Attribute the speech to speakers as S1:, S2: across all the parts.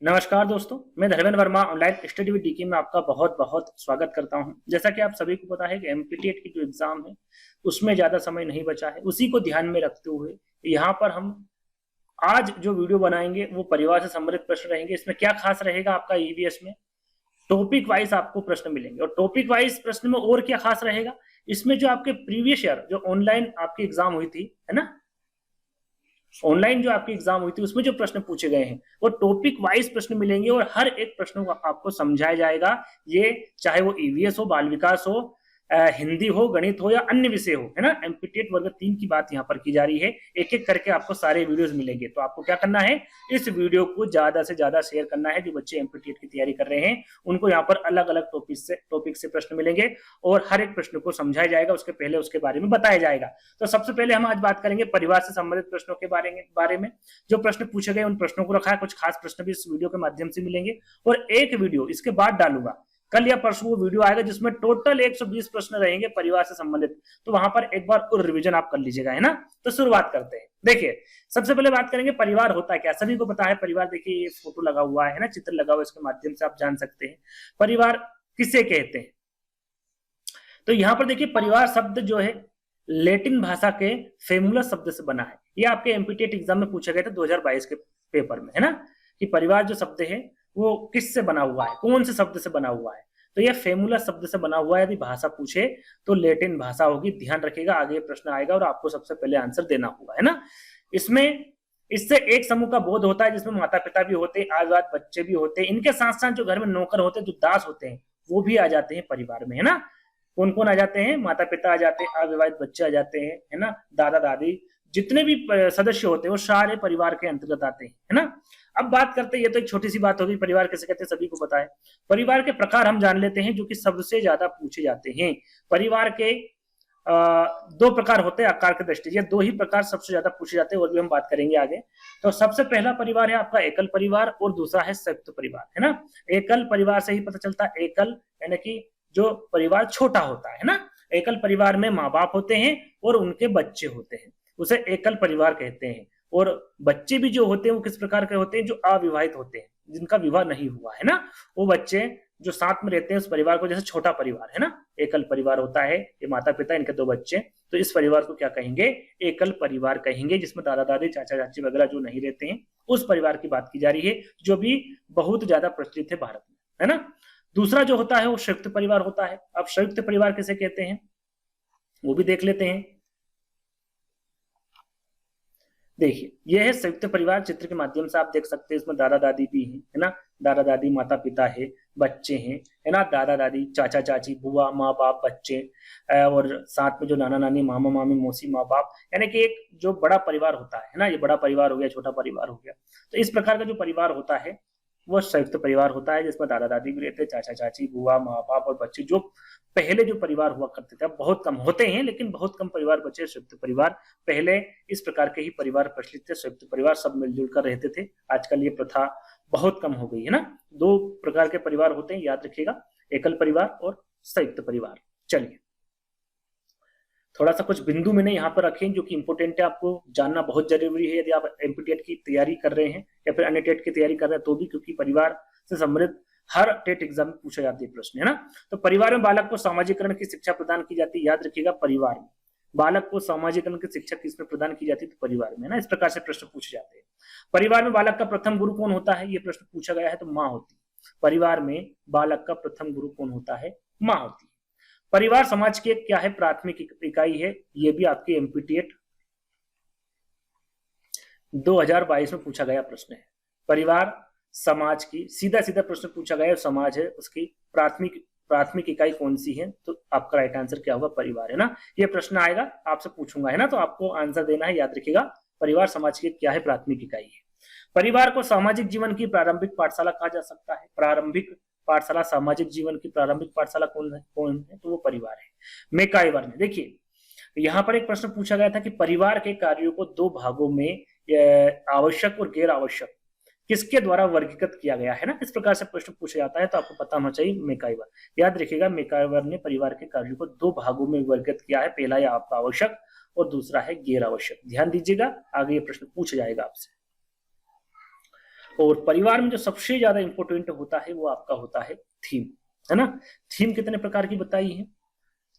S1: नमस्कार दोस्तों, मैं Dharmendra Verma online study with DK में आपका बहुत बहुत स्वागत करता हूं। जैसा कि आप सभी को पता है कि एमपीटीएट की जो एग्जाम है उसमें ज्यादा समय नहीं बचा है। उसी को ध्यान में रखते हुए यहाँ पर हम आज जो वीडियो बनाएंगे वो परिवार से संबंधित प्रश्न रहेंगे। इसमें क्या खास रहेगा, आपका ईवीएस में टॉपिक वाइज आपको प्रश्न मिलेंगे। और टॉपिक वाइज प्रश्न में और क्या खास रहेगा, इसमें जो आपके प्रीवियस ईयर जो ऑनलाइन आपकी एग्जाम हुई थी, है ना, ऑनलाइन जो आपकी एग्जाम हुई थी उसमें जो प्रश्न पूछे गए हैं वो टॉपिक वाइज प्रश्न मिलेंगे और हर एक प्रश्न को आपको समझाया जाएगा। ये चाहे वो ईवीएस हो, बाल विकास हो, हिंदी हो, गणित हो या अन्य विषय हो, है ना। एमपीटीएट वर्ग 3 की बात यहाँ पर की जा रही है। एक एक करके आपको सारे वीडियोस मिलेंगे। तो आपको क्या करना है, इस वीडियो को ज्यादा से ज्यादा शेयर करना है। जो बच्चे एमपीटीएट की तैयारी कर रहे हैं उनको यहाँ पर अलग अलग टॉपिक से प्रश्न मिलेंगे और हर एक प्रश्न को समझाया जाएगा, उसके पहले उसके बारे में बताया जाएगा। तो सबसे पहले हम आज बात करेंगे परिवार से संबंधित प्रश्नों के बारे में। जो प्रश्न पूछे गए उन प्रश्नों को रखा है। कुछ खास प्रश्न भी इस वीडियो के माध्यम से मिलेंगे और एक वीडियो इसके बाद डालूंगा, कल या परसों वो वीडियो आएगा जिसमें टोटल 120 प्रश्न रहेंगे परिवार से संबंधित। तो वहां पर एक बार और रिवीजन आप कर लीजिएगा, है ना। तो शुरुआत करते हैं। देखिए, सबसे पहले बात करेंगे परिवार होता है क्या। सभी को पता है परिवार। देखिए, ये फोटो लगा हुआ है ना, चित्र लगा हुआ है, इसके माध्यम से आप जान सकते हैं परिवार किसे कहते हैं। तो यहाँ पर देखिए, परिवार शब्द जो है लैटिन भाषा के फेमुलस शब्द से बना है। ये आपके एमपीटीएट एग्जाम में पूछा गया था 2022 के पेपर में, है ना, कि परिवार जो शब्द है वो किससे बना हुआ है, कौन से शब्द से बना हुआ है। तो ये फेमुलस शब्द से बना हुआ है। यदि भाषा पूछे तो लैटिन भाषा होगी। ध्यान रखिएगा, आगे प्रश्न आएगा और आपको सबसे पहले आंसर देना होगा, है ना। इसमें इससे एक समूह का बोध होता है जिसमें माता पिता भी होते हैं, आजाद बच्चे भी होते हैं। इनके साथ साथ जो घर में नौकर होते हैं, जो दास होते हैं, वो भी आ जाते हैं परिवार में, है ना। कौन कौन आ जाते हैं, माता पिता आ जाते हैं, अविवाहित बच्चे आ जाते हैं, है ना, दादा दादी, जितने भी सदस्य होते हैं वो सारे परिवार के अंतर्गत आते हैं, है ना। अब बात करते हैं, ये तो एक छोटी सी बात होगी, परिवार कैसे कहते हैं सभी को पता है। परिवार के प्रकार हम जान लेते हैं जो कि सबसे ज्यादा पूछे जाते हैं। परिवार के दो प्रकार होते हैं आकार के दृष्टि से। दो ही प्रकार सबसे ज्यादा पूछे जाते हैं और भी हम बात करेंगे आगे। तो सबसे पहला परिवार है आपका एकल परिवार और दूसरा है संयुक्त परिवार, है ना। एकल परिवार से ही पता चलता है, एकल यानी कि जो परिवार छोटा होता है ना। एकल परिवार में माँ बाप होते हैं और उनके बच्चे होते हैं, उसे एकल परिवार कहते हैं। और बच्चे भी जो होते हैं वो किस प्रकार के होते हैं, जो अविवाहित होते हैं, जिनका विवाह नहीं हुआ, है ना। वो बच्चे जो साथ में रहते हैं उस परिवार को, जैसे छोटा परिवार है ना, एकल परिवार होता है, ये माता पिता, इनके दो बच्चे, तो इस परिवार को क्या कहेंगे, एकल परिवार कहेंगे। जिसमें दादा दादी, चाचा चाची वगैरह जो नहीं रहते हैं, उस परिवार की बात की जा रही है, जो भी बहुत ज्यादा प्रचलित है भारत में, है ना। दूसरा जो होता है वो संयुक्त परिवार होता है। अब संयुक्त परिवार किसे कहते हैं वो भी देख लेते हैं। देखिए, यह है संयुक्त परिवार। चित्र के माध्यम से आप देख सकते हैं, इसमें दादा दादी भी हैं, है ना। दादा दादी, माता पिता है, बच्चे हैं, है ना, दादा दादी, चाचा चाची, बुआ, माँ बाप, बच्चे, और साथ में जो नाना नानी, मामा मामी, मौसी, माँ बाप, यानी कि एक जो बड़ा परिवार होता है ना। ये बड़ा परिवार हो गया, छोटा परिवार हो गया। तो इस प्रकार का जो परिवार होता है वो संयुक्त परिवार होता है, जिसमें दादा दादी भी रहते हैं, चाचा चाची, बुआ, माँ बाप और बच्चे। जो पहले जो परिवार हुआ करते थे, अब बहुत कम होते हैं, लेकिन बहुत कम परिवार बचे संयुक्त परिवार। पहले इस प्रकार के ही परिवार प्रचलित थे, संयुक्त परिवार, सब मिलजुल कर रहते थे। आजकल ये प्रथा बहुत कम हो गई है ना। दो प्रकार के परिवार होते हैं, याद रखिएगा, एकल परिवार और संयुक्त परिवार। चलिए, थोड़ा सा कुछ बिंदु मैंने यहाँ पर रखे जो कि इंपोर्टेंट है, आपको जानना बहुत जरूरी है यदि आप एमपीटीएट की तैयारी कर रहे हैं या फिर अन्य टेट की तैयारी कर रहे हैं तो भी, क्योंकि परिवार से संबंधित हर टेट एग्जाम में पूछा जाती है प्रश्न, है ना। तो परिवार में बालक को सामाजिकरण की शिक्षा प्रदान की जाती है। याद रखिएगा, परिवार में बालक को सामाजिकरण की शिक्षा किसमें प्रदान की जाती है, तो परिवार में, ना। इस प्रकार से प्रश्न पूछे जाते हैं। परिवार में बालक का प्रथम गुरु कौन होता है, ये प्रश्न पूछा गया है, तो माँ होती है। परिवार में बालक का प्रथम गुरु कौन होता है, माँ होती है। परिवार समाज की क्या है, प्राथमिक इकाई है। ये भी आपके एमपीटीएट 2022 में पूछा गया प्रश्न है। परिवार समाज की सीधा सीधा प्रश्न पूछा गया, समाज है उसकी प्राथमिक इकाई कौन सी है, तो आपका राइट आंसर क्या होगा, परिवार, है ना। ये प्रश्न आएगा, आपसे पूछूंगा, है ना, तो आपको आंसर देना है। याद रखिएगा, परिवार समाज की क्या है, प्राथमिक इकाई है। परिवार को सामाजिक जीवन की प्रारंभिक पाठशाला कहा जा सकता है। प्रारंभिक पाठशाला, सामाजिक जीवन की प्रारंभिक पाठशाला कौन है, तो वो परिवार है। मैकाइवर ने, देखिए, यहाँ पर एक प्रश्न पूछा गया था कि परिवार के कार्यों को दो भागों में, आवश्यक और गैर आवश्यक, किसके द्वारा वर्गीकृत किया गया है ना। इस प्रकार से प्रश्न पूछा जाता है, तो आपको पता होना चाहिए मैकाइवर। याद रखिएगा, मैकाइवर ने परिवार के कार्यों को दो भागों में वर्गीकृत किया है। पहला है आपका आवश्यक और दूसरा है गैर आवश्यक। ध्यान दीजिएगा, आगे ये प्रश्न पूछा जाएगा आपसे। और परिवार में जो सबसे ज्यादा इंपॉर्टेंट होता है वो आपका होता है थीम, है ना। थीम कितने प्रकार की बताई है,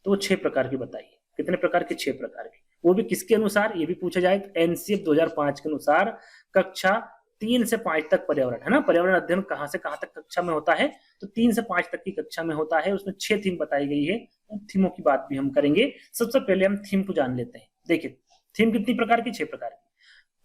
S1: तो 6 प्रकार की बताई है। कितने प्रकार की, 6 प्रकार की। वो भी किसके अनुसार, ये भी पूछा जाए तो एनसीएफ 2005 के अनुसार कक्षा 3 से 5 तक पर्यावरण, है ना। पर्यावरण अध्ययन कहां से कहां तक कक्षा में होता है, तो 3 से 5 तक की कक्षा में होता है। उसमें 6 थीम बताई गई है। थीमों की बात भी हम करेंगे। सबसे पहले हम थीम को जान लेते हैं। देखिए थीम कितनी प्रकार की, 6 प्रकार की।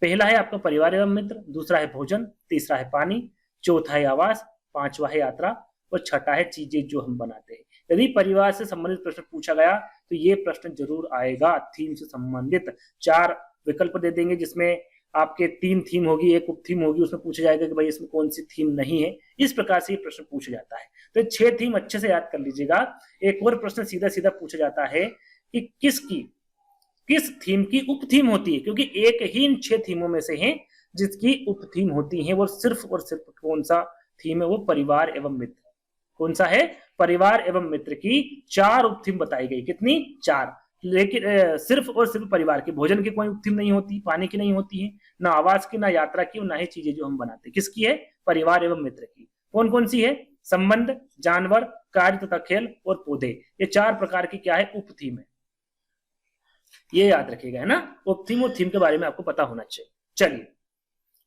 S1: पहला है आपका परिवार एवं मित्र, दूसरा है भोजन, तीसरा है पानी, चौथा है आवास, पांचवा है यात्रा और छठा है चीजें जो हम बनाते हैं। यदि परिवार से संबंधित प्रश्न पूछा गया तो ये प्रश्न जरूर आएगा। थीम से संबंधित 4 विकल्प दे देंगे, जिसमें आपके 3 थीम होगी, एक उप थीम होगी। उसमें पूछा जाएगा कि भाई इसमें कौन सी थीम नहीं है। इस प्रकार से ये प्रश्न पूछा जाता है। तो 6 थीम अच्छे से याद कर लीजिएगा। एक और प्रश्न सीधा सीधा पूछा जाता है कि किस थीम की उप थीम होती है, क्योंकि एक ही इन 6 थीमों में से है जिसकी उप थीम होती है। वो सिर्फ और सिर्फ कौन सा थीम है, वो परिवार एवं मित्र। कौन सा है, परिवार एवं मित्र की 4 उप थीम बताई गई। कितनी, 4। लेकिन सिर्फ और सिर्फ परिवार की, भोजन की कोई उप थीम नहीं होती, पानी की नहीं होती है, ना आवास की, ना यात्रा की, ना ही चीजें जो हम बनाते हैं। किसकी है, परिवार एवं मित्र की। कौन कौन सी है, संबंध, जानवर, कार्य तथा खेल और पौधे। ये 4 प्रकार की क्या है, उप थीम है। ये याद रखिएगा, है ना। उप थीम और थीम के बारे में आपको पता होना चाहिए। चलिए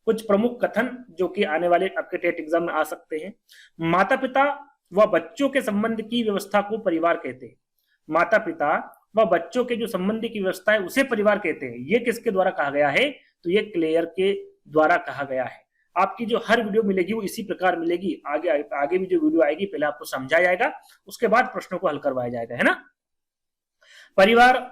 S1: कुछ प्रमुख कथन जो कि आने वाले आपके टेट एग्जाम में आ सकते हैं। माता पिता व बच्चों के संबंध की व्यवस्था को परिवार कहते हैं। माता पिता व बच्चों के जो संबंध की व्यवस्था है उसे परिवार कहते हैं। ये किसके द्वारा कहा गया है, तो ये क्लेयर के द्वारा कहा गया है। आपकी जो हर वीडियो मिलेगी वो इसी प्रकार मिलेगी। आगे भी जो वीडियो आएगी पहले आपको समझाया जाएगा, उसके बाद प्रश्नों को हल करवाया जाएगा, है ना। परिवार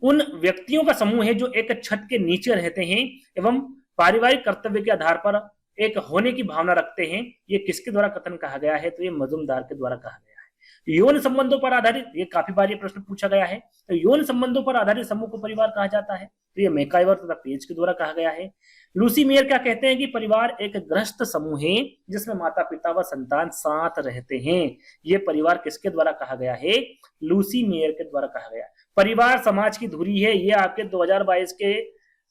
S1: उन व्यक्तियों का समूह है जो एक छत के नीचे रहते हैं एवं पारिवारिक कर्तव्य के आधार पर एक होने की भावना रखते हैं। ये किसके द्वारा कथन कहा गया है, तो ये मजुमदार के द्वारा कहा गया है। यौन संबंधों पर आधारित, ये काफी बार ये प्रश्न पूछा गया है, तो यौन संबंधों पर आधारित समूह को परिवार कहा जाता है। तो ये मैकाइवर तथा पेज के द्वारा कहा गया है। लूसी मेयर क्या कहते हैं कि परिवार एक गृहस्थ समूह है जिसमें माता पिता व संतान साथ रहते हैं। ये परिवार किसके द्वारा कहा गया है, लूसी मेयर के द्वारा कहा गया है। परिवार समाज की धुरी है, ये आपके 2022 के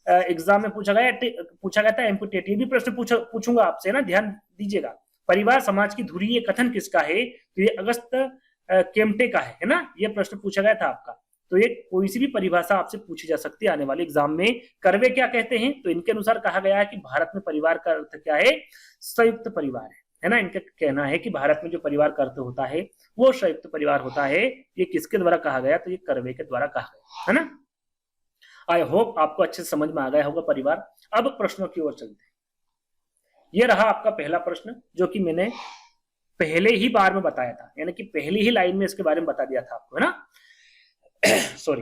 S1: एग्जाम में पूछा गया था। एमपीटीटी ये भी प्रश्न पूछूंगा आपसे, ना, ध्यान दीजिएगा। परिवार समाज की धुरी, ये कथन किसका है, तो ये अगस्त केम्टे का है ना। ये प्रश्न पूछा गया था आपका। तो ये कोई सी भी परिभाषा आपसे पूछी जा सकती है आने वाले एग्जाम में। कर्वे क्या कहते हैं, तो इनके अनुसार कहा गया है कि भारत में परिवार का अर्थ क्या है, संयुक्त परिवार है ना। इनका कहना है कि भारत में जो परिवार का अर्थ होता है वो संयुक्त परिवार होता है। ये किसके द्वारा कहा गया, तो ये कर्वे के द्वारा कहा गया, है ना। आई होप आपको अच्छे से समझ में आ गया होगा परिवार। अब प्रश्नों की ओर चलते हैं। ये रहा आपका पहला प्रश्न जो कि मैंने पहले ही बार में बताया था, यानी कि पहली ही लाइन में इसके बारे में बता दिया था आपको, है ना। सॉरी,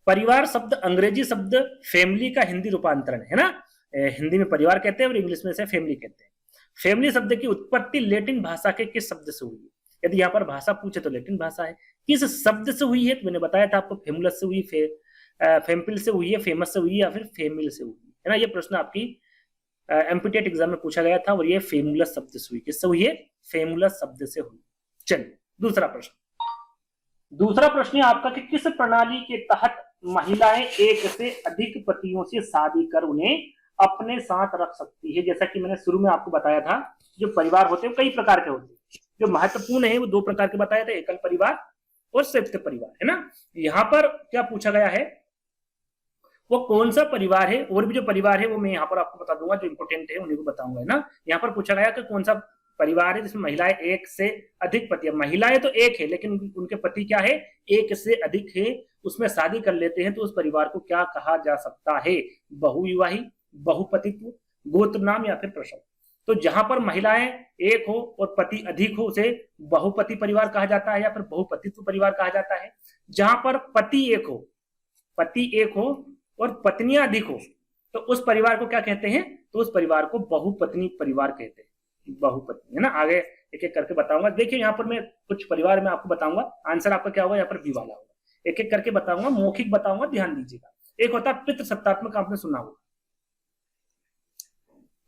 S1: परिवार शब्द अंग्रेजी शब्द फैमिली का हिंदी रूपांतरण है ना। हिंदी में परिवार कहते हैं और इंग्लिश में से फैमिली कहते हैं। फैमिली शब्द की उत्पत्ति लैटिन भाषा के किस शब्द से हुई है। यदि यहाँ पर भाषा पूछे तो लैटिन भाषा है। किस शब्द से हुई है, तो मैंने बताया था आपको, फेमुलस से हुई, फेम्पिल से हुई है, फेमस से हुई है, या फिर फेमिल से हुई है ना। ये प्रश्न आपकी एमपीटीएट एग्जाम में पूछा गया था और ये फेमुलस शब्द से हुई। किससे हुई है, फेमुलस शब्द से हुई। चलिए दूसरा प्रश्न आपका कि किस प्रणाली के तहत महिलाएं एक से अधिक पतियों से शादी कर उन्हें अपने साथ रख सकती है। जैसा कि मैंने शुरू में आपको बताया था, जो परिवार होते हैं कई प्रकार के होते हैं। जो महत्वपूर्ण है वो 2 प्रकार के बताया था, एकल परिवार और संयुक्त परिवार, है ना। यहाँ पर क्या पूछा गया है, वो कौन सा परिवार है। और भी जो परिवार है वो मैं यहाँ पर आपको बता दूंगा, जो इंपोर्टेंट है उन्हीं को बताऊंगा, है ना। यहाँ पर पूछा गया कि कौन सा परिवार है जिसमें महिलाएं एक से अधिक पति, महिलाएं तो एक है लेकिन उनके पति क्या है, एक से अधिक है, उसमें शादी कर लेते हैं, तो उस परिवार को क्या कहा जा सकता है, बहुविवाही, बहुपतित्व, गोत्र नाम या फिर प्रसव। तो जहां पर महिलाएं एक हो और पति अधिक हो उसे बहुपति परिवार कहा जाता है या फिर बहुपतित्व परिवार कहा जाता है। जहां पर पति एक हो और पत्नियां अधिक हो तो उस परिवार को क्या कहते हैं, तो उस परिवार को बहुपत्नी परिवार कहते हैं। बहुपत्नी, है ना। आगे एक एक करके बताऊंगा। देखिए यहाँ पर मैं कुछ परिवार में आपको बताऊंगा, आंसर आपका क्या होगा, यहाँ पर बी वाला होगा। एक एक करके बताऊंगा, मौखिक बताऊंगा, ध्यान दीजिएगा। एक होता है पितृ सत्तात्मक, आपने सुना होगा,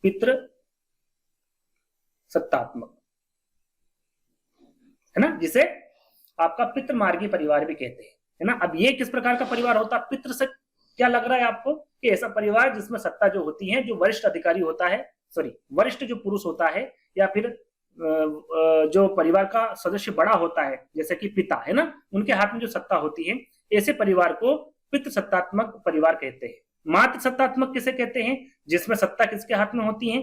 S1: पितृ सत्तात्मक, है ना, जिसे आपका पितृमार्गी परिवार भी कहते हैं, है ना। अब ये किस प्रकार का परिवार होता है, पितृ से क्या लग रहा है आपको, कि ऐसा परिवार जिसमें सत्ता जो होती है, जो वरिष्ठ अधिकारी होता है, सॉरी वरिष्ठ जो पुरुष होता है या फिर जो परिवार का सदस्य बड़ा होता है जैसे कि पिता है ना, उनके हाथ में जो सत्ता होती है, ऐसे परिवार को पितृसत्तात्मक परिवार कहते हैं। मातृसत्तात्मक किसे कहते हैं? जिसमें सत्ता किसके हाथ में होती है?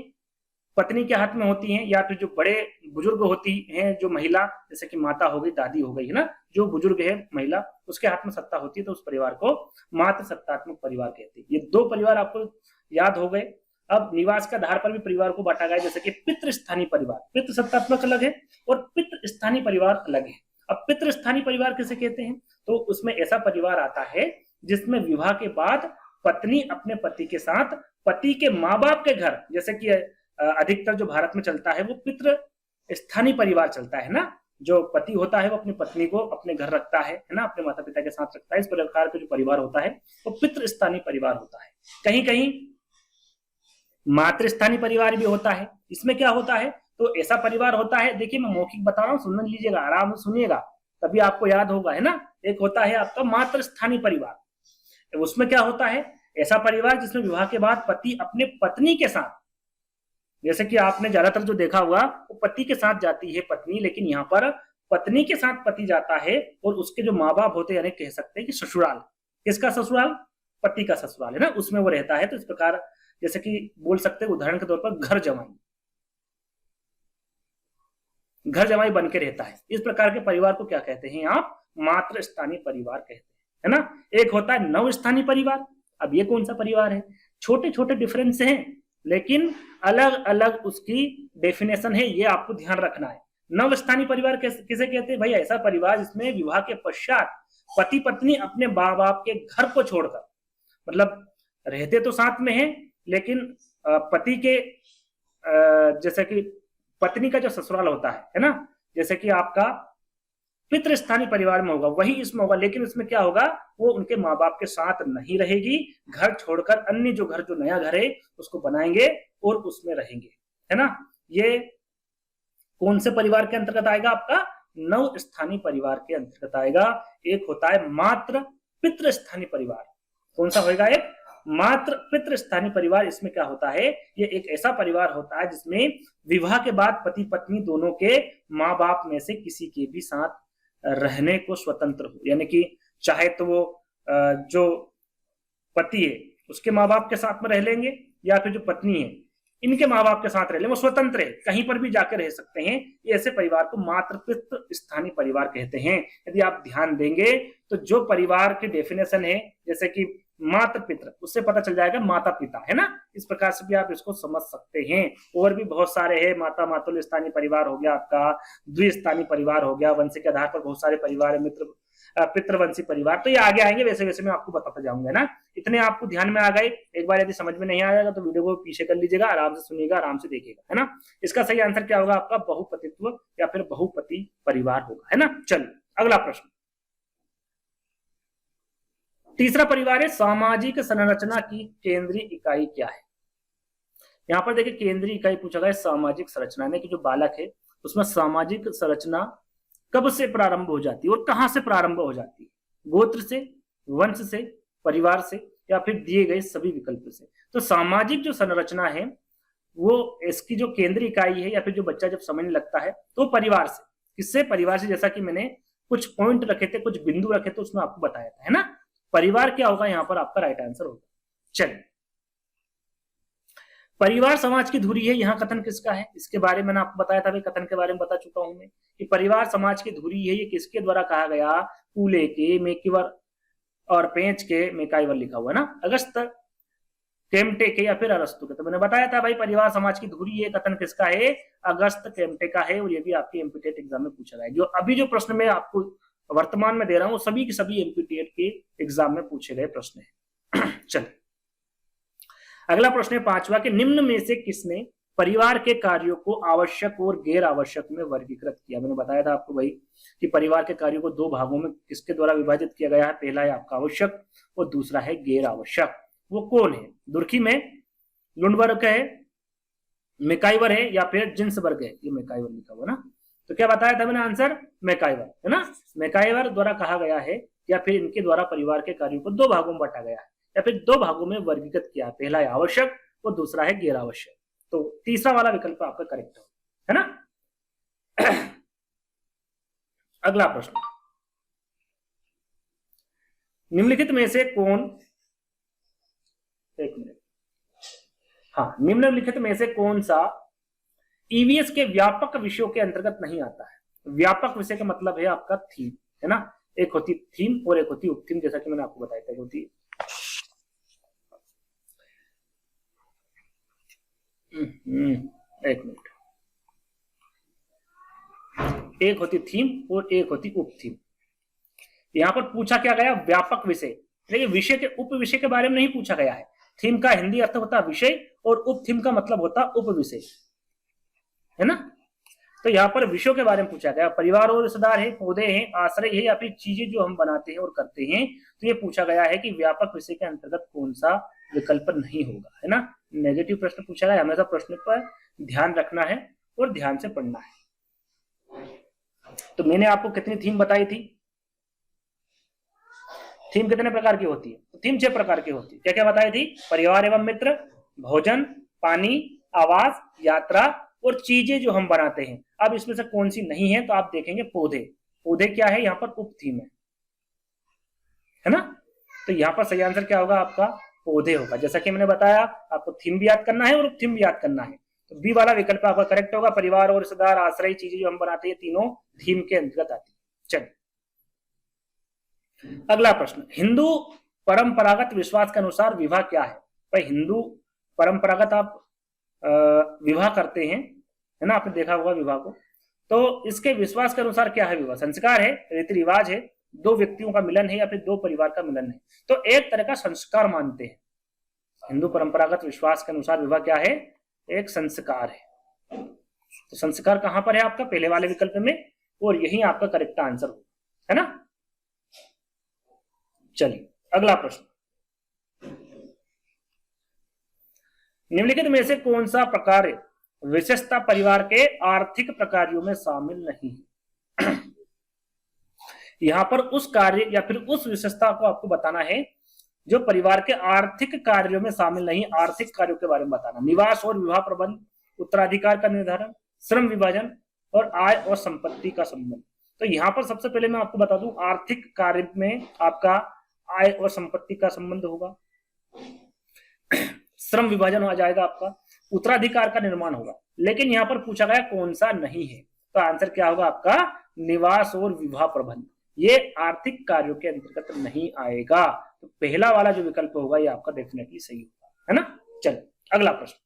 S1: पत्नी के हाथ में होती है, या फिर जो बड़े बुजुर्ग होती हैं, जो महिला जैसे कि माता हो गई, दादी हो गई है ना, जो बुजुर्ग है महिला, उसके हाथ में सत्ता होती है, तो उस परिवार को मातृसत्तात्मक परिवार कहते हैं। ये दो परिवार आपको याद हो गए। अब निवास के आधार पर भी परिवार को बांटा गया, जैसे कि पितृस्थानीय परिवार, पितृसत्तात्मक अलग है और पितृस्थानीय परिवार अलग है। अब पितृस्थानीय परिवार किसे कहते हैं? तो उसमें ऐसा परिवार आता है जिसमें विवाह के बाद पत्नी अपने पति के साथ पति के माँ बाप के घर, जैसे कि अधिकतर जो भारत में चलता है वो पितृ स्थानीय परिवार चलता है ना, जो पति होता है वो अपनी पत्नी को अपने घर रखता है ना, अपने माता पिता के साथ रखता है। इस प्रकार का जो परिवार होता है वो पितृ स्थानीय परिवार होता है। कहीं कहीं मातृस्थानीय परिवार भी होता है। इसमें क्या होता है? तो ऐसा परिवार होता है, देखिए मैं मौखिक बता रहा हूँ, सुन लीजिएगा, आराम से सुनिएगा, तभी आपको याद होगा, है ना। एक होता है आपका मातृस्थानीय परिवार, उसमें क्या होता है? ऐसा परिवार जिसमें विवाह के बाद पति अपने पत्नी के साथ, जैसे कि आपने ज्यादातर जो देखा हुआ वो पति के साथ जाती है पत्नी, लेकिन यहाँ पर पत्नी के साथ पति जाता है और उसके जो माँ बाप होते हैं, यानी कह सकते हैं कि ससुराल, किसका ससुराल? पति का ससुराल, है ना, उसमें वो रहता है। तो इस प्रकार जैसे कि बोल सकते हैं उदाहरण के तौर पर घर जमाई, घर जमाई बन के रहता है। इस प्रकार के परिवार को क्या कहते हैं आप? मातृस्थानीय परिवार कहते हैं, है ना। एक होता है नवस्थानीय परिवार। अब ये कौन सा परिवार है? छोटे छोटे डिफरेंस हैं, लेकिन अलग अलग उसकी डेफिनेशन है, ये आपको ध्यान रखना है। नवस्थानीय परिवार किसे कहते हैं? भाई ऐसा परिवार जिसमें विवाह के पश्चात पति पत्नी अपने माँ बाप के घर को छोड़कर, मतलब रहते तो साथ में हैं, लेकिन पति के जैसे कि पत्नी का जो ससुराल होता है ना, जैसे कि आपका पितृस्थानीय परिवार में होगा, वही इसमें होगा, लेकिन इसमें क्या होगा? वो उनके माँ बाप के साथ नहीं रहेगी, घर छोड़कर अन्य जो घर, जो नया घर है उसको बनाएंगे और उसमें रहेंगे, है ना। ये कौन से परिवार के अंतर्गत आएगा? आपका नवस्थानीय परिवार के अंतर्गत आएगा। एक होता है मात्र पितृस्थानीय परिवार। कौन सा होगा? एक मात्र पितृस्थानीय परिवार। इसमें क्या होता है? ये एक ऐसा परिवार होता है जिसमें विवाह के बाद पति पत्नी दोनों के माँ बाप में से किसी के भी साथ रहने को स्वतंत्र हो, यानी कि चाहे तो वो जो पति है उसके माँ बाप के साथ में रह लेंगे, या फिर जो पत्नी है इनके माँ बाप के साथ रह लेंगे, वो स्वतंत्र है, कहीं पर भी जाकर रह सकते हैं। ये ऐसे परिवार को मातृपितृ स्थानीय परिवार कहते हैं। यदि आप ध्यान देंगे तो जो परिवार की डेफिनेशन है, जैसे कि मातृ पितृ, उससे पता चल जाएगा माता पिता, है ना। इस प्रकार से भी आप इसको समझ सकते हैं। और भी बहुत सारे हैं, माता मातुल स्थानीय परिवार हो गया, आपका द्विस्थानीय परिवार हो गया, वंश के आधार पर बहुत सारे परिवार है, मित्र पितृवंशी परिवार, तो ये आगे आएंगे, वैसे वैसे मैं आपको बताता जाऊंगा ना। इतने आपको ध्यान में आ गए। एक बार यदि समझ में नहीं आएगा तो वीडियो को पीछे कर लीजिएगा, आराम से सुनिएगा, आराम से देखिएगा, है ना। इसका सही आंसर क्या होगा? आपका बहुपतित्व या फिर बहुपति परिवार होगा, है ना। चलिए अगला प्रश्न। तीसरा परिवार है सामाजिक संरचना की केंद्रीय इकाई क्या है। यहाँ पर देखिए केंद्रीय इकाई पूछा गया सामाजिक संरचना में कि जो बालक है उसमें सामाजिक संरचना कब से प्रारंभ हो जाती है और कहां से प्रारंभ हो जाती है? गोत्र से, वंश से, परिवार से, या फिर दिए गए सभी विकल्प से। तो सामाजिक जो संरचना है वो इसकी जो केंद्रीय इकाई है, या फिर जो बच्चा जब समझने लगता है तो परिवार से। किससे? परिवार से। जैसा कि मैंने कुछ पॉइंट रखे थे, कुछ बिंदु रखे थे, उसमें आपको बताया था, है ना। परिवार क्या होगा यहाँ पर? आपका राइट आंसर होगा। चलिए, परिवार समाज की धुरी है, यहाँ कथन किसका है? इसके बारे में मैंने आपको बताया था, भाई कथन के बारे में बता चुका हूं मैं कि परिवार समाज की धुरी है। ये किसके द्वारा कहा गया? पूले के, मेकिवर और पेंच के, मेकाइवर लिखा हुआ है ना, अगस्त केम्टे के या फिर अरस्तु के। तो मैंने बताया था भाई परिवार समाज की धुरी है, कथन किसका है? अगस्त केम्टे का है। और ये भी आपके एमपीटेट एग्जाम में पूछा गया। जो अभी जो प्रश्न में आपको वर्तमान में दे रहा हूं सभी के सभी एमपीटेट के एग्जाम में पूछे गए प्रश्न है। चलिए अगला प्रश्न है पांचवा कि निम्न में से किसने परिवार के कार्यों को आवश्यक और गैर आवश्यक में वर्गीकृत किया? मैंने बताया था आपको भाई कि परिवार के कार्यों को दो भागों में किसके द्वारा विभाजित किया गया है। पहला है आपका आवश्यक और दूसरा है गैर आवश्यक। वो कौन है? दुर्खी में लुंडबर्ग है, मेकाइवर है, या फिर जिन्सबर्ग है। ये मेकाइवर लिखा हुआ ना, तो क्या बताया था मैंने आंसर? मेकाइवर, है ना। मेकाइवर द्वारा कहा गया है, या फिर इनके द्वारा परिवार के कार्यों को दो भागों में बांटा गया है, या फिर दो भागों में वर्गीकृत किया। पहला है आवश्यक और दूसरा है गैर आवश्यक। तो तीसरा वाला विकल्प आपका करेक्ट हो, है ना। अगला प्रश्न, निम्नलिखित में से कौन, एक मिनट, हाँ, निम्नलिखित में से कौन सा ईवीएस के व्यापक विषयों के अंतर्गत नहीं आता है। व्यापक विषय का मतलब है आपका थीम, है ना। एक होती थीम और एक होती उपथीम, जैसा कि मैंने आपको बताया था। होती एक मिनट, एक होती थीम और एक होती उपथीम। यहां पर पूछा क्या गया, व्यापक विषय, लेकिन विषय के उप विषय के बारे में नहीं पूछा गया है। थीम का हिंदी अर्थ होता है विषय और उप थीम का मतलब होता है उप विषय, है ना। तो यहाँ पर विषयों के बारे में पूछा गया, परिवार और रिश्तेदार है, पौधे हैं, आश्रय है, या फिर चीजें जो हम बनाते हैं और करते हैं। तो ये पूछा गया है कि व्यापक विषय के अंतर्गत कौन सा विकल्प नहीं होगा, है ना। नेगेटिव प्रश्न पूछा गया, हमेशा प्रश्न पर ध्यान रखना है और ध्यान से पढ़ना है। तो मैंने आपको कितनी थीम बताई थी, थीम कितने प्रकार की होती है, तो थीम 6 प्रकार की होती है। क्या क्या बताई थी, परिवार एवं मित्र, भोजन, पानी, आवास, यात्रा और चीजें जो हम बनाते हैं। अब इसमें से कौन सी नहीं है, तो आप देखेंगे पौधे। पौधे क्या है, यहाँ पर उप थीम है ना। तो यहाँ पर सही आंसर क्या होगा आपका, पौधे होगा। जैसा कि मैंने बताया, आपको थीम भी याद करना है और उप थीम भी याद करना है। तो बी वाला विकल्प आपका करेक्ट होगा। परिवार और रिश्तेदार, आश्रय, चीजें जो हम बनाते हैं, तीनों थीम के अंतर्गत आती है। चलिए अगला प्रश्न, हिंदू परंपरागत विश्वास के अनुसार विवाह क्या है। भाई हिंदू परंपरागत आप विवाह करते हैं, है ना, आपने देखा होगा विवाह को। तो इसके विश्वास के अनुसार क्या है विवाह, संस्कार है, रीति रिवाज है, दो व्यक्तियों का मिलन है, या फिर दो परिवार का मिलन है। तो एक तरह का संस्कार मानते हैं। हिंदू परंपरागत विश्वास के अनुसार विवाह क्या है, एक संस्कार है। तो संस्कार कहां पर है आपका, पहले वाले विकल्प में, और यही आपका करेक्ट आंसर होगा, है ना। चलिए अगला प्रश्न, निम्नलिखित में से कौन सा प्रकार विशेषता परिवार के आर्थिक प्रकारों में शामिल नहीं है। यहां पर उस कार्य या फिर उस विशेषता को आपको बताना है जो परिवार के आर्थिक कार्यों में शामिल नहीं। आर्थिक कार्यों के बारे में बताना, निवास और विवाह प्रबंध, उत्तराधिकार का निर्धारण, श्रम विभाजन और आय और संपत्ति का संबंध। तो यहाँ पर सबसे पहले मैं आपको बता दूं, आर्थिक कार्य में आपका आय और संपत्ति का संबंध होगा, श्रम विभाजन हो जाएगा आपका, उत्तराधिकार का निर्माण होगा। लेकिन यहाँ पर पूछा गया कौन सा नहीं है, तो आंसर क्या होगा आपका, निवास और विवाह प्रबंध। ये आर्थिक कार्यों के अंतर्गत नहीं आएगा। तो पहला वाला जो विकल्प होगा ये आपका डेफिनेटली सही होगा, है ना। चलिए अगला प्रश्न,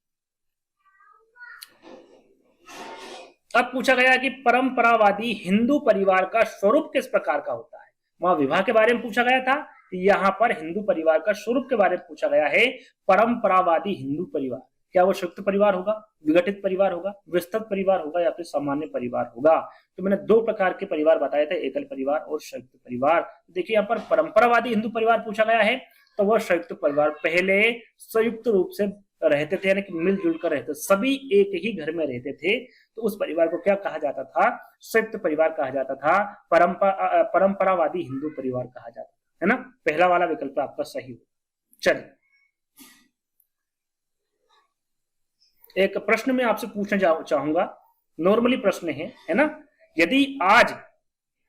S1: अब पूछा गया कि परंपरावादी हिंदू परिवार का स्वरूप किस प्रकार का होता है। वहां विवाह के बारे में पूछा गया था, यहाँ पर हिंदू परिवार का स्वरूप के बारे में पूछा गया है। परंपरावादी हिंदू परिवार, क्या वो संयुक्त परिवार होगा, विघटित परिवार होगा, विस्तृत परिवार होगा, या फिर सामान्य परिवार होगा। तो मैंने 2 प्रकार के परिवार बताए थे, एकल परिवार और संयुक्त परिवार। देखिए यहाँ पर परंपरावादी हिंदू परिवार पूछा गया है, तो वह संयुक्त परिवार, पहले संयुक्त रूप से रहते थे, यानी कि मिलजुल कर रहते, सभी एक ही घर में रहते थे। तो उस परिवार को क्या कहा जाता था, संयुक्त परिवार कहा जाता था, परंपरावादी हिंदू परिवार कहा जाता था, है ना। पहला वाला विकल्प आपका सही हो। चलिए एक प्रश्न में आपसे पूछना चाहूंगा, नॉर्मली प्रश्न है ना। यदि आज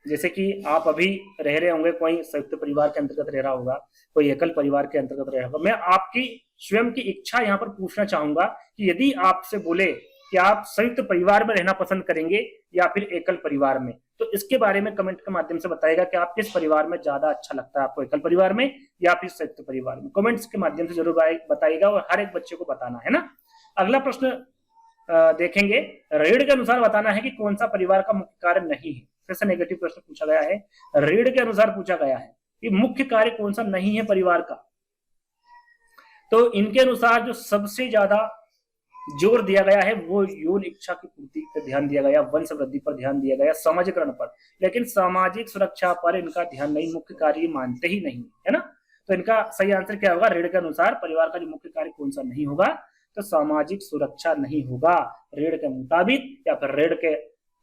S1: जैसे कि आप अभी रह रहे होंगे, कोई संयुक्त परिवार के अंतर्गत रह रहा होगा, कोई एकल परिवार के अंतर्गत रह रहा होगा, मैं आपकी स्वयं की इच्छा यहाँ पर पूछना चाहूंगा कि यदि आपसे बोले कि आप संयुक्त परिवार में रहना पसंद करेंगे या फिर एकल परिवार में, तो इसके बारे में कमेंट के माध्यम से बताइएगा कि आप किस परिवार में ज्यादा अच्छा लगता है आपको, एकल परिवार में या फिर संयुक्त परिवार में। कमेंट्स के माध्यम से जरूर बताइएगा और हर एक बच्चे को बताना है ना। अगला प्रश्न देखेंगे, रीढ़ के अनुसार बताना है कि कौन सा परिवार का मुख्य कार्य नहीं है। फिर से नेगेटिव प्रश्न पूछा गया है, रीढ़ के अनुसार पूछा गया है कि मुख्य कार्य कौन सा नहीं है परिवार का। तो इनके अनुसार जो सबसे ज्यादा जोर दिया गया है वो यौन इच्छा की पूर्ति पर ध्यान दिया गया, वंश वृद्धि पर ध्यान दिया गया, समाजीकरण पर, लेकिन सामाजिक सुरक्षा पर इनका ध्यान नहीं, मुख्य कार्य मानते ही नहीं, है ना। तो इनका सही आंसर क्या होगा, रीढ़ के अनुसार परिवार का जो मुख्य कार्य कौन सा नहीं होगा, तो सामाजिक सुरक्षा नहीं होगा रीढ़ के मुताबिक, या फिर रीढ़ के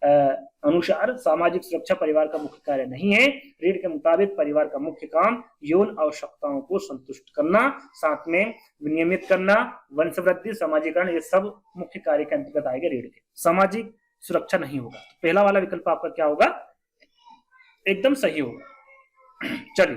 S1: अनुसार सामाजिक सुरक्षा परिवार का मुख्य कार्य नहीं है। रीढ़ के मुताबिक परिवार का मुख्य काम यौन आवश्यकताओं को संतुष्ट करना, साथ में विनियमित करना, वंशवृद्धि, समाजीकरण, ये सब मुख्य कार्य के अंतर्गत आएगा रीढ़ के। सामाजिक सुरक्षा नहीं होगा। पहला वाला विकल्प आपका क्या होगा? एकदम सही होगा। चलिए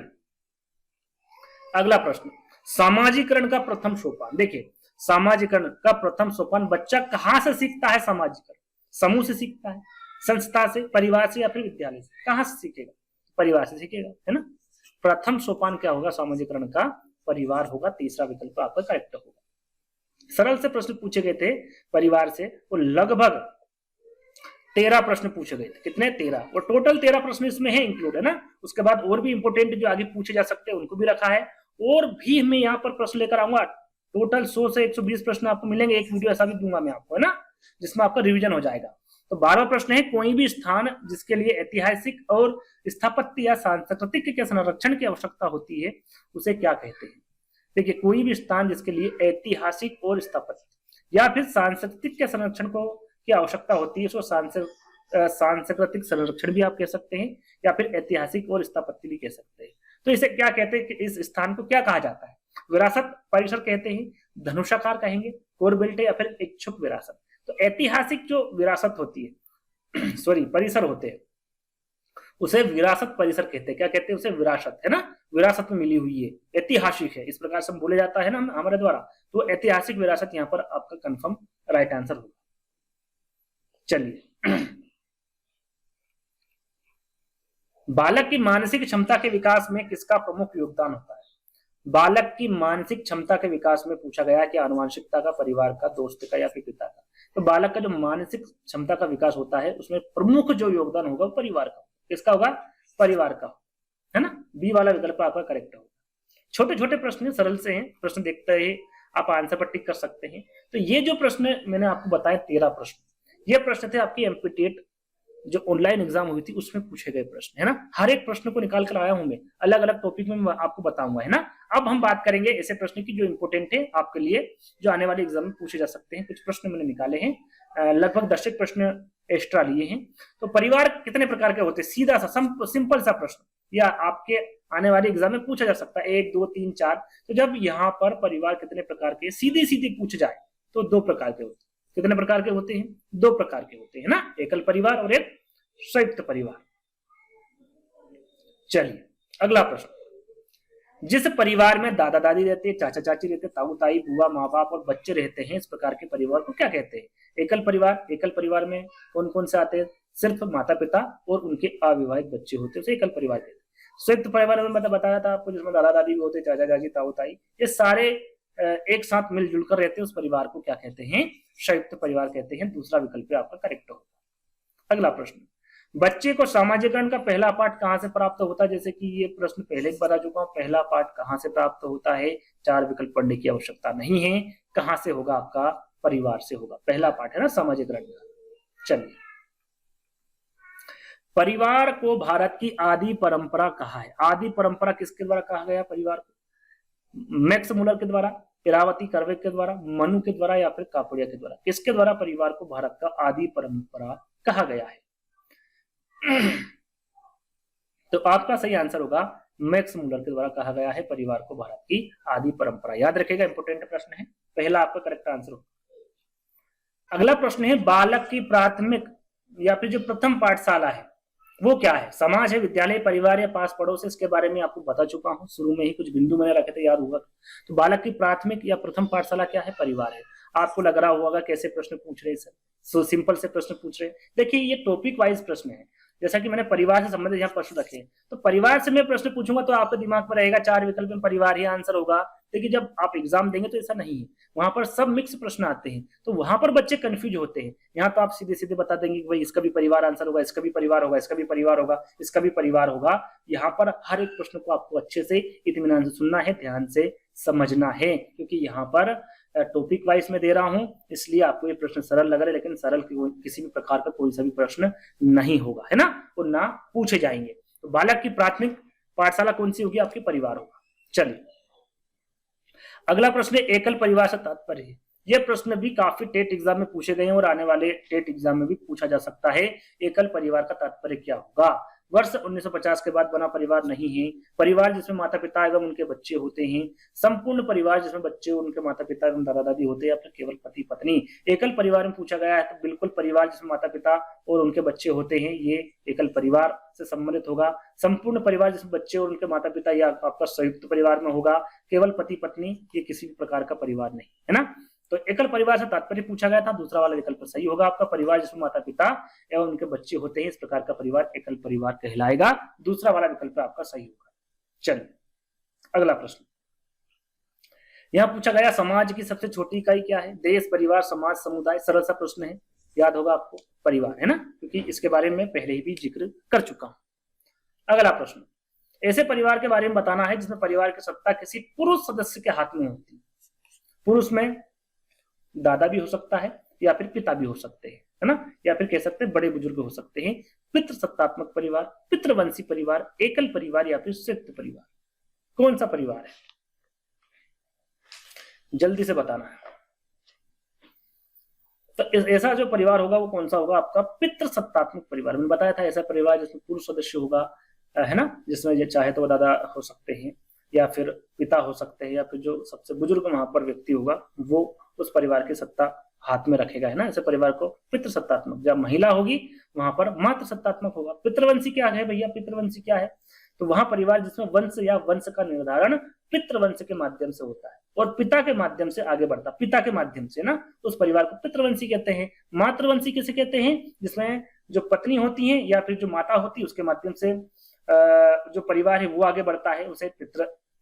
S1: अगला प्रश्न, सामाजिकरण का प्रथम सोपान। देखिए सामाजिकरण का प्रथम सोपान बच्चा कहां से सीखता है? सामाजिकरण समूह से सीखता है, संस्था से, परिवार से, या फिर विद्यालय से? कहां से सीखेगा? परिवार से सीखेगा, है ना। प्रथम सोपान क्या होगा सामाजिकरण का? परिवार होगा। तीसरा विकल्प आपका करेक्ट होगा। सरल से प्रश्न पूछे गए थे परिवार से, वो लगभग 13 प्रश्न पूछे गए थे। कितने? 13। और टोटल 13 प्रश्न इसमें है इंक्लूड, है ना। उसके बाद और भी इंपोर्टेंट जो आगे पूछे जा सकते हैं उनको भी रखा है, और भी मैं यहाँ पर प्रश्न लेकर आऊंगा। टोटल 100 से 120 प्रश्न आपको मिलेंगे। एक वीडियो ऐसा भी दूंगा मैं आपको, है ना, जिसमें आपका रिवीजन हो जाएगा। तो 12वां प्रश्न है, कोई भी स्थान जिसके लिए ऐतिहासिक और स्थापत्य या सांस्कृतिक के संरक्षण की आवश्यकता होती है उसे क्या कहते हैं? देखिए कोई भी स्थान जिसके लिए ऐतिहासिक और स्थापत्य या फिर सांस्कृतिक के संरक्षण को की आवश्यकता होती है उसको सांस्कृतिक संरक्षण भी आप कह सकते हैं, या फिर ऐतिहासिक और स्थापत्य भी कह सकते हैं। तो इसे क्या कहते हैं कि इस स्थान को क्या कहा जाता है? विरासत परिसर कहते हैं, धनुषाकार कहेंगे, कोर बेल्ट, या फिर इच्छुक विरासत। तो ऐतिहासिक जो विरासत होती है सॉरी परिसर होते हैं उसे विरासत परिसर कहते हैं। क्या कहते हैं उसे? विरासत, है ना, विरासत में मिली हुई है, ऐतिहासिक है, इस प्रकार से बोले जाता है ना हमारे द्वारा। तो ऐतिहासिक विरासत यहाँ पर आपका कंफर्म राइट आंसर होगा। चलिए बालक की मानसिक क्षमता के विकास में किसका प्रमुख योगदान होता है? बालक की मानसिक क्षमता के विकास में पूछा गया कि आनुवंशिकता का, परिवार का, दोस्त का, या फिर पिता का। तो बालक का जो मानसिक क्षमता का विकास होता है उसमें प्रमुख जो योगदान होगा वो परिवार का। किसका होगा? परिवार का, है ना। बी वाला विकल्प आपका करेक्ट होगा। छोटे छोटे प्रश्न सरल से हैं, प्रश्न देखते ही आप आंसर पर टिक कर सकते हैं। तो ये जो प्रश्न मैंने आपको बताया 13 प्रश्न, ये प्रश्न थे आपकी एमपीटीएट जो ऑनलाइन एग्जाम हुई थी उसमें पूछे गए प्रश्न, है ना। हर एक प्रश्न को निकाल कर आया हूं मैं, अलग अलग टॉपिक में मैं आपको बताऊंगा, है ना। अब हम बात करेंगे ऐसे प्रश्न की जो इंपोर्टेंट है आपके लिए, जो आने वाले एग्जाम में पूछे जा सकते हैं। कुछ प्रश्न मैंने निकाले हैं, लगभग 10 प्रश्न एक्स्ट्रा लिए हैं। तो परिवार कितने प्रकार के होते हैं? सीधा सा सिंपल सा प्रश्न, या आपके आने वाले एग्जाम में पूछा जा सकता है 1 2 3 4। तो जब यहाँ पर परिवार कितने प्रकार के सीधी सीधी पूछ जाए तो 2 प्रकार के होते हैं। कितने प्रकार के होते हैं? 2 प्रकार के होते हैं ना, एकल परिवार और एक संयुक्त परिवार। चलिए अगला प्रश्न, जिस परिवार में दादा दादी रहते हैं, चाचा चाची रहते हैं, ताऊ ताई, बुआ, माँ बाप और बच्चे रहते हैं, इस प्रकार के परिवार को क्या कहते हैं? एकल परिवार। एकल परिवार में कौन कौन से आते हैं? सिर्फ माता पिता और उनके अविवाहित बच्चे होते हैं, उसे एकल परिवार कहते हैं। संयुक्त परिवार में मतलब बताया था आपको, जिसमें दादा दादी भी होते हैं, चाचा चाची, ताऊ ताई, ये सारे एक साथ मिलजुल कर रहते हैं, उस परिवार को क्या कहते हैं? संयुक्त परिवार कहते हैं। दूसरा विकल्प आपका करेक्ट होगा। अगला प्रश्न, बच्चे को सामाजिकरण का पहला पाठ कहां से प्राप्त होता है? जैसे कि ये प्रश्न पहले बता चुका हूं, पहला पाठ कहां से प्राप्त होता है? 4 विकल्प पढ़ने की आवश्यकता नहीं है। कहां से होगा? आपका परिवार से होगा। पहला पाठ है ना सामाजिकरण का। चलिए, परिवार को भारत की आदि परंपरा कहा है। आदि परंपरा किसके द्वारा कहा गया परिवार को? मैक्स मुलर के द्वारा, इरावती कर्वे के द्वारा, मनु के द्वारा, या फिर कापड़िया के द्वारा? किसके द्वारा परिवार को भारत का आदि परंपरा कहा गया है? तो आपका सही आंसर होगा मैक्स मुलर के द्वारा कहा गया है परिवार को भारत की आदि परंपरा। याद रखेगा, इंपोर्टेंट प्रश्न है, पहला आपका करेक्ट आंसर होगा। अगला प्रश्न है, बालक की प्राथमिक या फिर जो प्रथम पाठशाला है वो क्या है? समाज है, विद्यालय, परिवार, या पास पड़ोस? इसके बारे में आपको बता चुका हूं, शुरू में ही कुछ बिंदु मैंने रखे थे, याद होगा। तो बालक की प्राथमिक या प्रथम पाठशाला क्या है? परिवार है। आपको लग रहा होगा कैसे प्रश्न पूछ रहे सर, सो सिंपल से प्रश्न पूछ रहे। देखिए ये टॉपिक वाइज प्रश्न है, जैसा कि मैंने परिवार से संबंधित यहाँ प्रश्न रखे, तो परिवार से मैं प्रश्न पूछूंगा तो आपके दिमाग में रहेगा 4 विकल्प में परिवार ही आंसर होगा। लेकिन जब आप एग्जाम देंगे तो ऐसा नहीं है, वहां पर सब मिक्स प्रश्न आते हैं, तो वहां पर बच्चे कंफ्यूज होते हैं। यहाँ तो आप सीधे सीधे बता देंगे कि भाई इसका भी परिवार आंसर होगा, इसका भी परिवार होगा, इसका भी परिवार होगा, इसका भी परिवार होगा। यहाँ पर हर एक प्रश्न को आपको अच्छे से इत्मीनान से सुनना है, ध्यान से समझना है, क्योंकि यहाँ पर टॉपिक वाइज में दे रहा हूं, इसलिए आपको ये प्रश्न सरल लग रहा है, लेकिन सरल किसी भी प्रकार का कोई सा भी प्रश्न नहीं होगा, है ना, और ना पूछे जाएंगे। तो बालक की प्राथमिक पाठशाला कौन सी होगी? आपके परिवार होगा। चलिए अगला प्रश्न, एकल परिवार से तात्पर्य है। ये प्रश्न भी काफी टेट एग्जाम में पूछे गए हैं और आने वाले टेट एग्जाम में भी पूछा जा सकता है। एकल परिवार का तात्पर्य क्या होगा? वर्ष 1950 के बाद बना परिवार नहीं है। परिवार जिसमें माता पिता एवं उनके बच्चे होते हैं। संपूर्ण परिवार जिसमें बच्चे और उनके माता पिता एवं दादा दादी होते हैं, या फिर केवल पति पत्नी। एकल परिवार में पूछा गया है तो बिल्कुल परिवार जिसमें माता पिता और उनके बच्चे होते हैं, ये एकल परिवार से संबंधित होगा। संपूर्ण परिवार जिसमें बच्चे और उनके माता पिता, या आपका संयुक्त परिवार में होगा। केवल पति पत्नी, ये किसी भी प्रकार का परिवार नहीं है ना। तो एकल परिवार से तात्पर्य पूछा गया था, दूसरा वाला विकल्प सही होगा आपका। परिवार जिसमें माता पिता एवं उनके बच्चे होते हैं, इस प्रकार का परिवार एकल परिवार कहलाएगा। दूसरा वाला विकल्प आपका सही होगा। चलिए अगला प्रश्न यहां पूछा गया, समाज की सबसे छोटी इकाई क्या है? देश, परिवार, समाज, समुदाय। सरल सा प्रश्न है, याद होगा आपको, परिवार है ना, क्योंकि इसके बारे में पहले ही भी जिक्र कर चुका हूं। अगला प्रश्न, ऐसे परिवार के बारे में बताना है जिसमें परिवार की सत्ता किसी पुरुष सदस्य के हाथ में होती है। पुरुष में दादा भी हो सकता है, या फिर पिता भी हो सकते हैं, है ना, या फिर कह सकते हैं बड़े बुजुर्ग हो सकते हैं। पितृसत्तात्मक परिवार, पितृवंशी परिवार, एकल परिवार, या फिर संयुक्त परिवार। कौन सा परिवार है? जल्दी से बताना है। तो ऐसा जो परिवार होगा वो कौन सा होगा आपका? पितृसत्तात्मक परिवार। मैंने बताया था ऐसा परिवार जिसमें पुरुष सदस्य होगा, है ना, जिसमें ये चाहे तो दादा हो सकते हैं, या फिर पिता हो सकते हैं, या फिर जो सबसे बुजुर्ग वहां पर व्यक्ति होगा वो उस परिवार की सत्ता हाथ में रखेगा, है ना। ऐसे परिवार को पितृसत्तात्मक। जब महिला होगी वहां पर मातृसत्तात्मक होगा। पितृवंशी क्या है भैया? पितृवंशी क्या है? तो वहां परिवार जिसमें वंश या वंश का निर्धारण पितृवंश के माध्यम से होता है और पिता के माध्यम से आगे बढ़ता, पिता के माध्यम से ना, तो उस परिवार को पितृवंशी कहते हैं। मातृवंशी किसे कहते हैं? जिसमें जो पत्नी होती है या फिर जो माता होती है उसके माध्यम से जो परिवार है वो आगे बढ़ता है, उसे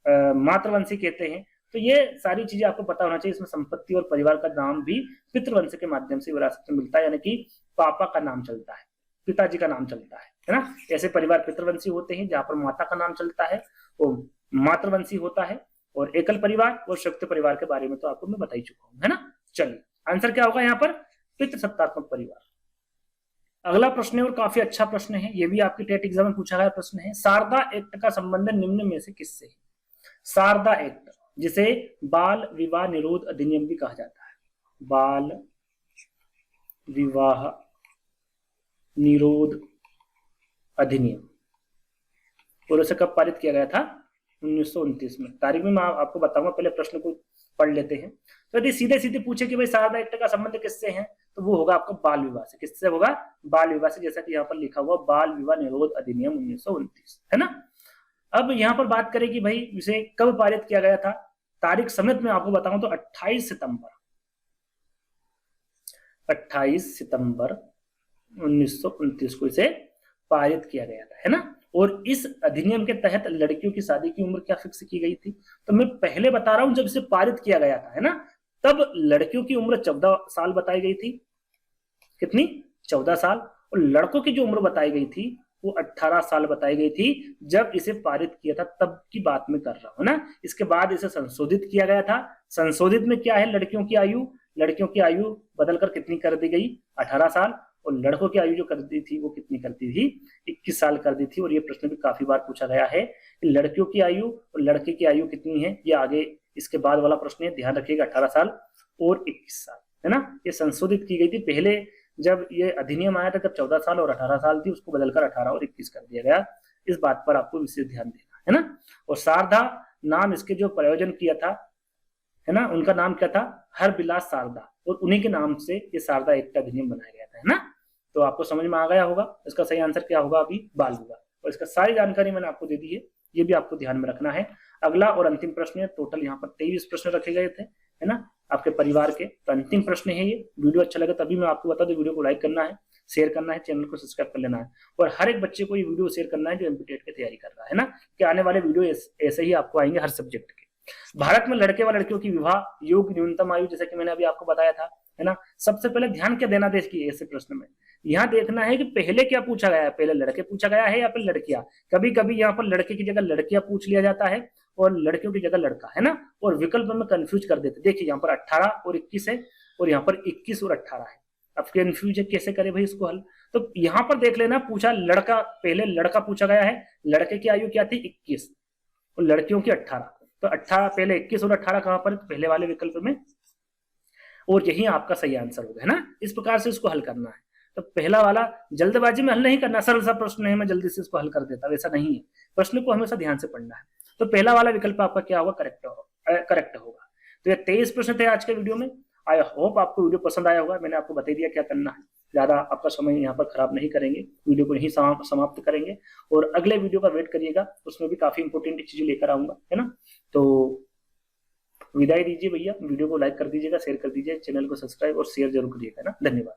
S1: मातृवंशी कहते हैं। तो ये सारी चीजें आपको पता होना चाहिए। इसमें संपत्ति और परिवार का नाम भी पितृवंश के माध्यम से विरासत में मिलता है, यानी कि पापा का नाम चलता है, पिताजी का नाम चलता है ना। ऐसे परिवार पितृवंशी होते हैं जहां पर माता का नाम चलता है, वो मातृवंशी होता है। और एकल परिवार और संयुक्त परिवार के बारे में तो आपको मैं बता ही चुका हूं, है ना। चलिए आंसर क्या होगा यहाँ पर? पितृसत्तात्मक परिवार। अगला प्रश्न है और काफी अच्छा प्रश्न है, ये भी आपके टेट एग्जाम में पूछा गया प्रश्न है। शारदा एक्ट का संबंध निम्न में से किससे है? शारदा एक्ट, जिसे बाल विवाह निरोध अधिनियम भी कहा जाता है। बाल विवाह निरोध अधिनियम, और उसे कब पारित किया गया था? 1929 में। तारीख में मैं आपको बताऊंगा, पहले प्रश्न को पढ़ लेते हैं। तो यदि सीधे सीधे पूछे कि भाई शारदा एक्ट का संबंध किससे है, तो वो होगा आपको बाल विवाह से। किससे होगा? बाल विवाह से, जैसा कि यहाँ पर लिखा हुआ बाल विवाह निरोध अधिनियम 1929, है ना। अब यहाँ पर बात करें कि भाई इसे कब पारित किया गया था, तारीख समेत में आपको बताऊं तो 28 सितंबर 1929 को इसे पारित किया गया था, है ना। और इस अधिनियम के तहत लड़कियों की शादी की उम्र क्या फिक्स की गई थी? तो मैं पहले बता रहा हूं, जब इसे पारित किया गया था, है ना, तब लड़कियों की उम्र 14 साल बताई गई थी। कितनी? 14 साल। और लड़कों की जो उम्र बताई गई थी वो 18 साल बताई गई थी, जब इसे पारित किया था तब की बात में कर रहा हूं ना। इसके बाद इसे संशोधित किया गया था। संशोधित में क्या है? लड़कियों की आयु बदलकर कितनी कर दी गई? 18 साल। और लड़कों की आयु जो कर दी थी वो कितनी कर दी थी? 21 साल कर दी थी। और ये प्रश्न भी काफी बार पूछा गया है कि लड़कियों की आयु और लड़के की आयु कितनी है। ये आगे इसके बाद वाला प्रश्न है, ध्यान रखिएगा। 18 साल और 21 साल, है ना। ये संशोधित की गई थी। पहले जब ये अधिनियम आया था तब 14 साल और 18 साल थी, उसको बदलकर 18 और 21 कर दिया गया। इस बात पर आपको विशेष ध्यान देना है ना। और शारदा नाम इसके जो प्रयोजन किया था, है ना, उनका नाम क्या था? हरबिलास शारदा। और उन्हीं के नाम से ये शारदा एक्ट अधिनियम बनाया गया था, है ना। तो आपको समझ में आ गया होगा इसका सही आंसर क्या होगा अभी? बाल विवाह। और इसका सारी जानकारी मैंने आपको दे दी है, ये भी आपको ध्यान में रखना है। अगला और अंतिम प्रश्न है। टोटल यहाँ पर 23 प्रश्न रखे गए थे, है ना, आपके परिवार के। तो अंतिम प्रश्न है ये। वीडियो अच्छा लगे तभी मैं आपको बता दूं, वीडियो को लाइक करना है, शेयर करना है, चैनल को सब्सक्राइब कर लेना है। और हर एक बच्चे को ये वीडियो शेयर करना है जो एमपीटेट की तैयारी कर रहा है ना, कि आने वाले वीडियो ऐसे ही आपको आएंगे हर सब्जेक्ट के। भारत में लड़के व लड़कियों की विवाह योग्य न्यूनतम आयु, जैसे कि मैंने अभी आपको बताया था, है ना। सबसे पहले ध्यान क्या देना देश की ऐसे प्रश्न में, यहाँ देखना है कि पहले क्या पूछा गया है, पहले लड़के पूछा गया है या फिर लड़कियां। कभी कभी यहाँ पर लड़के की जगह लड़कियां पूछ लिया जाता है और लड़कियों की जगह लड़का, है ना। और विकल्प में कंफ्यूज कर देते। देखिए यहाँ पर 18 और 21 है और यहाँ पर 21 और 18 है। अब कंफ्यूज है, कैसे करे भाई इसको हल? तो यहाँ पर देख लेना, पूछा लड़का, पहले लड़का पूछा गया है, लड़के की आयु क्या थी? 21 और लड़कियों की 18। तो 18 पहले 21 और 18 कहां पर? पहले वाले विकल्प में। और यही आपका सही आंसर होगा, है ना। इस प्रकार से इसको हल करना है। तो पहला वाला जल्दबाजी में हल नहीं करना, सरल सा प्रश्न है मैं जल्दी से इसको हल कर देता, वैसा नहीं है। प्रश्न को हमेशा ध्यान से पढ़ना है। तो पहला वाला विकल्प आपका क्या होगा, करेक्ट होगा। तो ये 23 प्रश्न थे आज के वीडियो में। आई होप आपको वीडियो पसंद आया होगा। मैंने आपको बता दिया क्या करना है, ज्यादा आपका समय यहाँ पर खराब नहीं करेंगे, वीडियो को यहीं समाप्त करेंगे और अगले वीडियो का वेट करिएगा, उसमें भी काफी इंपोर्टेंट चीजें लेकर आऊंगा, है ना। तो विदाई दीजिए भैया, वीडियो को लाइक कर दीजिएगा, शेयर कर दीजिए, चैनल को सब्सक्राइब और शेयर जरूर करिएगा, है ना। धन्यवाद।